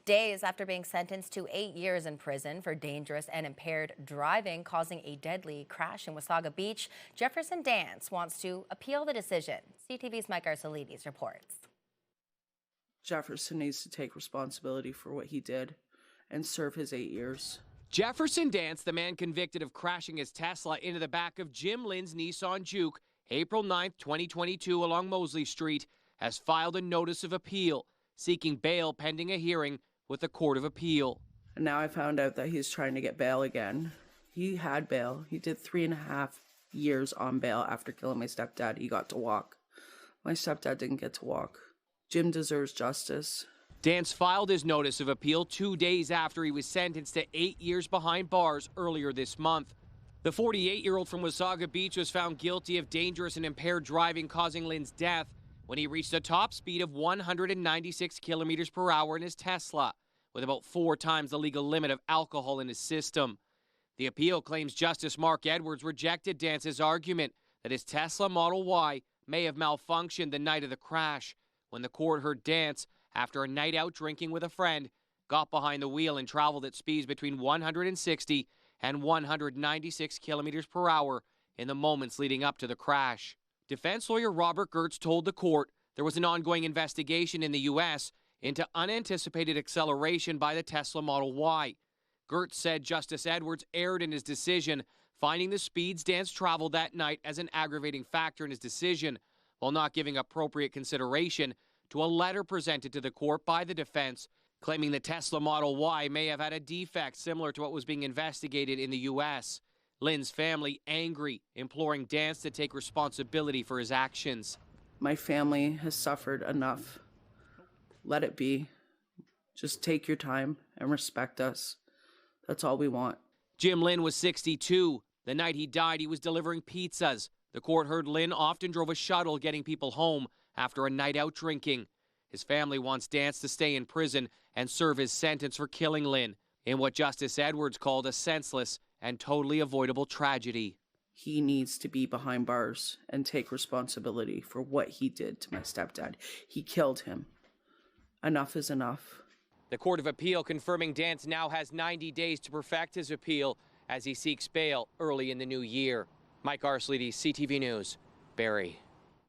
Days after being sentenced to 8 years in prison for dangerous and impaired driving causing a deadly crash in Wasaga Beach, Jefferson Dance wants to appeal the decision. CTV's Mike Arcelides reports. Jefferson needs to take responsibility for what he did and serve his 8 years. Jefferson Dance, the man convicted of crashing his Tesla into the back of Jim Lynn's Nissan Juke April 9, 2022 along Mosley Street, has filed a notice of appeal seeking bail pending a hearing with the Court of Appeal. And now I found out that he's trying to get bail again. He had bail. He did 3.5 years on bail after killing my stepdad. He got to walk. My stepdad didn't get to walk. Jim deserves justice. Dance filed his notice of appeal 2 days after he was sentenced to 8 years behind bars earlier this month. The 48-year-old from Wasaga Beach was found guilty of dangerous and impaired driving causing Lynn's death when he reached a top speed of 196 kilometers per hour in his Tesla, with about 4 times the legal limit of alcohol in his system. The appeal claims Justice Mark Edwards rejected Dance's argument that his Tesla Model Y may have malfunctioned the night of the crash, when the court heard Dance, after a night out drinking with a friend, got behind the wheel and traveled at speeds between 160 and 196 kilometers per hour in the moments leading up to the crash. Defense lawyer Robert Gertz told the court there was an ongoing investigation in the U.S. into unanticipated acceleration by the Tesla Model Y. Gertz said Justice Edwards erred in his decision, finding the speeds Dance traveled that night as an aggravating factor in his decision, while not giving appropriate consideration to a letter presented to the court by the defense claiming the Tesla Model Y may have had a defect similar to what was being investigated in the U.S. Lynn's family angry, imploring Dance to take responsibility for his actions. My family has suffered enough. Let it be. Just take your time and respect us. That's all we want. Jim Lynn was 62. The night he died, he was delivering pizzas. The court heard Lynn often drove a shuttle getting people home after a night out drinking. His family wants Dance to stay in prison and serve his sentence for killing Lynn in what Justice Edwards called a senseless and totally avoidable tragedy. He needs to be behind bars and take responsibility for what he did to my stepdad. He killed him. Enough is enough. The Court of Appeal confirming Dance now has 90 days to perfect his appeal as he seeks bail early in the new year. Mike Arcelides, CTV News, Barrie.